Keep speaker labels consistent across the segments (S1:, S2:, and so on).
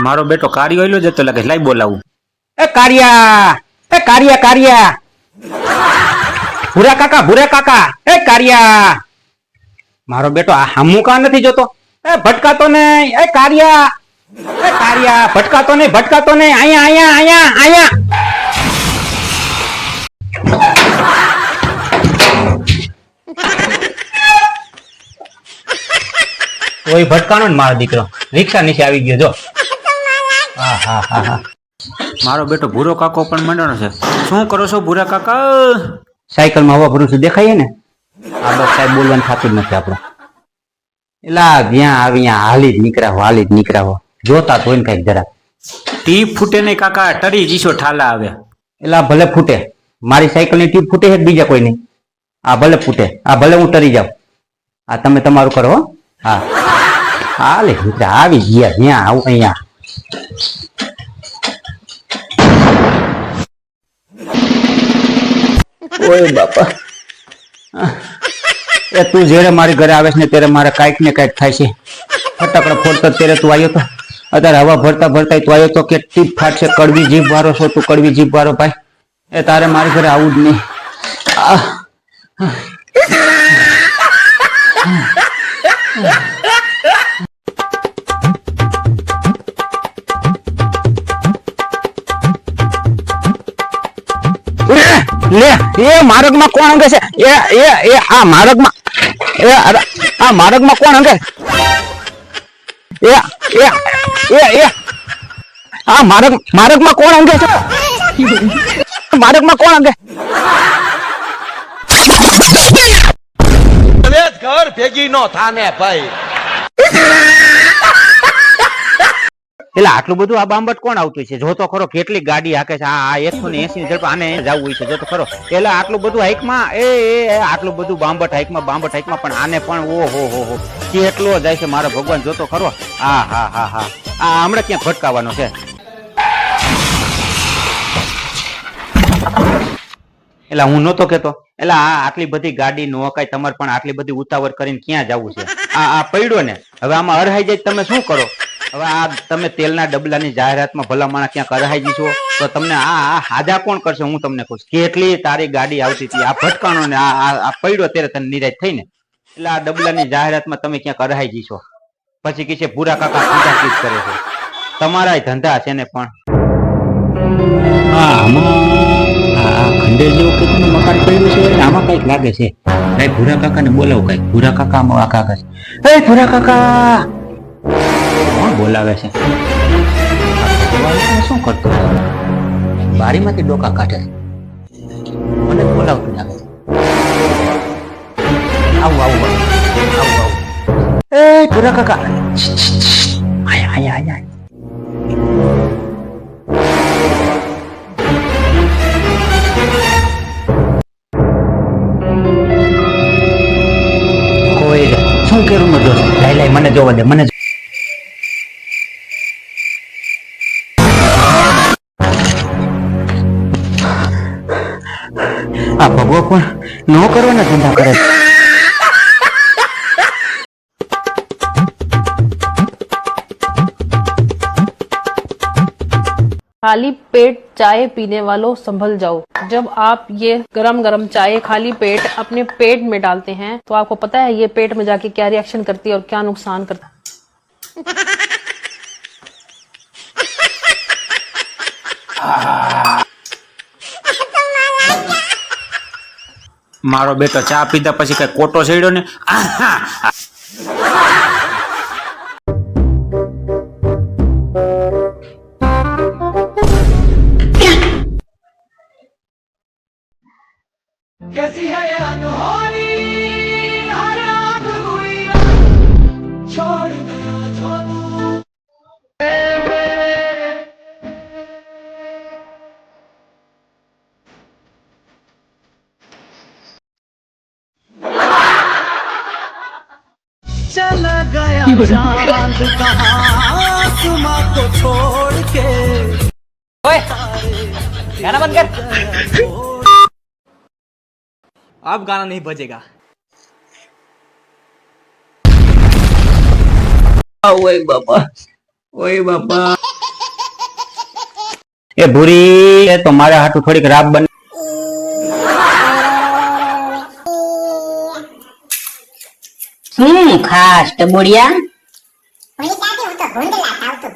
S1: મારો બેટો કાર્યો એલો જતો લાગે, લાઈ બોલાવું.
S2: એ કારિયા, એ કારિયા, કારિયા, ભૂરા કાકા, ભૂરા કાકા, એ કારિયા. મારો બેટો આ હમું કા નથી જોતો? એ ભટકાતો નહીં, એ કારિયા, એ કારિયા, ભટકાતો નહીં, ભટકાતો નહીં, અહીંયા અહીંયા અહીંયા અહીંયા. કોઈ ભટકાનો ને મારો દીકરો રિક્ષા નીચે આવી ગયો જો. હા હા હા હા.
S1: મારો બેટો ભૂરો કાકો પણ મંડ્યો છે. શું કરો છો ભૂરા કાકા?
S2: સાયકલમાં હવા ભરું છું, દેખાય ને? આ બસ સાહેબ બોલવાનું થતું જ નથી આપણું. એલા જ્યાં આવી હાલી જ નીકળાવો, હાલી જ નીકળાવો. જોતા તો ને કઈક જરા
S1: ટીપ ફૂટે નહીં કાકા, ટરી જીશો ઠાલા આવે.
S2: એલા ભલે ફૂટે, મારી સાયકલ ની ટીપ ફૂટે છે બીજા કોઈ નહીં. આ ભલે ફૂટે, આ ભલે હું ટરી જાઉં. આ તમે તમારું કરો. હા હાલે આવી ગયા જ્યાં આવું અહીંયા. ઓય બાપા, એ તું જયારે મારી ઘરે આવે છે ને ત્યારે મારે કાંઈક ને કાંઈક થાય છે. ફટાકડા ફોડતો ત્યારે તું આવ્યો તો, અત્યારે હવા ભરતા ભરતા તું આવ્યો તો કે ટીપ ફાટશે, કડવી જીભ વાળો છો તું, કડવી જીભ વાળો ભાઈ. એ તારે મારી ઘરે આવું જ નહીં. લે એ માર્ગમાં કોણ અંગે છે? એ આ માર્ગમાં, એ આ માર્ગમાં કોણ અંગે? એ આ માર્ગમાં કોણ અંગે છે? માર્ગમાં કોણ અંગે?
S3: ઘર ભેગી નો થાને ભાઈ.
S2: એટલે આટલું બધું આ બાંબટ કોણ આવતું છે? જો તો ખરો કેટલી ગાડી હાકે છે. આ 180 ની ઝડપ આને જવું હોય છે, જો તો ખરો. એટલે આટલું બધું હાઈકમાં આટલું બધું બાંબટ હાઈકમાં પણ આને પણ ઓહો કેટલો જાય છે મારો ભગવાન, જો તો ખરો. હા હા હા હા, આ હમણાં ક્યાં ભટકાવાનો છે. એટલે હું નહોતો કેતો, એટલે આ આટલી બધી ગાડી નો કાંઈ તમારે પણ આટલી બધી ઉતાવળ કરીને ક્યાં જવું છે? આ પડ્યો ને હવે આમાં અરહાઈ જાય તમે શું કરો? હવે આ તમે તેલના ડબલાની જાહેરાતમાં ભલા માણસ ક્યાંક અરહાઈ જશો તો તમને આ હાજા કોણ કરશે? હું તમને કહું કેટલી તારી ગાડી આવતી હતી, આ ભટકાણો ને આ પડ્યો ત્યારે તને નિરાશ થઈ ને, એટલે આ ડબલાની જાહેરાતમાં તમે ક્યાંક અરહાઈ જશો. પછી કે છે ભૂરા કાકા પૂજાકીત કરે છે. તમારા ધંધા છે ને પણ ખંડેર જેવું કેટલું મકાન પડ્યું છે, આમાં કઈક લાગે છે. કઈ ભૂરા કાકા ને બોલાવું, કઈક ભૂરા કાકા આમાં આ કાકા છે. એ ભૂરા કાકા કોણ બોલાવે છે? શું કરતો? બારીમાંથી ડોકા કાઢે, મને બોલાવતું લાગે છે. આવું આવું આવું આવું. એ ભૂરા કાકા આયા આયા આયા. શું કેરું ન જોશે? લાઈ મને જોવા દે, મને આ ભગવો પણ ન કરવાના ધંધા કરે.
S4: खाली पेट चाय पीने वालों संभल जाओ। जब आप ये गरम गरम चाय खाली पेट अपने पेट में डालते हैं तो आपको पता है ये पेट में जाके क्या रिएक्शन करती है और क्या नुकसान करती है।
S1: મારો બેટો ચા પીધા પછી કઈ કોટો છેડ્યો ને?
S3: कैसी है ये अनहोनी, हर रात हुई छोड़ गया जो चला गया चांद कहाँ आसमां को छोड़ के।
S2: ओए गाना बंद कर।
S5: अब गाना नहीं बजेगा।
S2: ओए बाबा, ओए बाबा। એ ભૂરી એ તો મારા હાટુ થોડીક રાબ બન
S5: શું ખાસ ટબોડિયા?
S6: ભૂલી દાદી હું તો ભૂંડલા થાવતું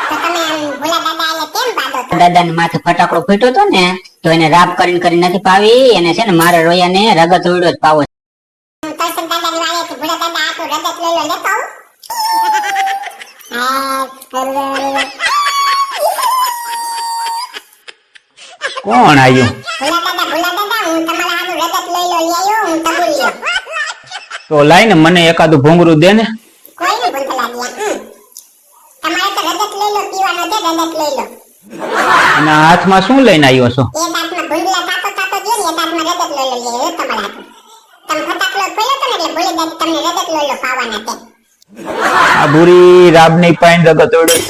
S6: તો તમે ભૂલા દાદા એટલે કેમ બાદો તો?
S5: દાદાને માથે ફટાકડો ફૂટ્યો હતો ને તો એને રાપ કરીને નથી પાવી. એને છે ને મારા રોયાને રગત ઉડ્યો જ પાવો.
S6: હું કરશન દાદાની વાળેથી ભૂલા દાદા આટલું રગત લઈ લો લેતો આવું?
S2: કોણ આવ્યું?
S6: ભૂલા દાદા હું તમારા હારું રગત લઈ લો લ્યો હું તબુલ્યો
S2: તો લાઈને મને એકાદું ભૂંગરું દે ને.
S6: કોઈ નહીં ભૂંડલા દિયા તમારે તો રગત લઈ લો પીવાનો છે રગત લઈ લો
S2: અને આ હાથમાં શું લઈને આવ્યો છો?
S6: એક હાથમાં ભૂંડલા થાતો થાતો જો ને એક હાથમાં રગત લઈ લો લ્યો તમારા હાથમાં તમે ફટાકડો ખોલ્યો તો ને એટલે ભૂલી દાદી તમને રગત લઈ લો પાવાના તે
S2: આ ભૂરી રાબ નહીં પાઈન રગત ઉડ્યો.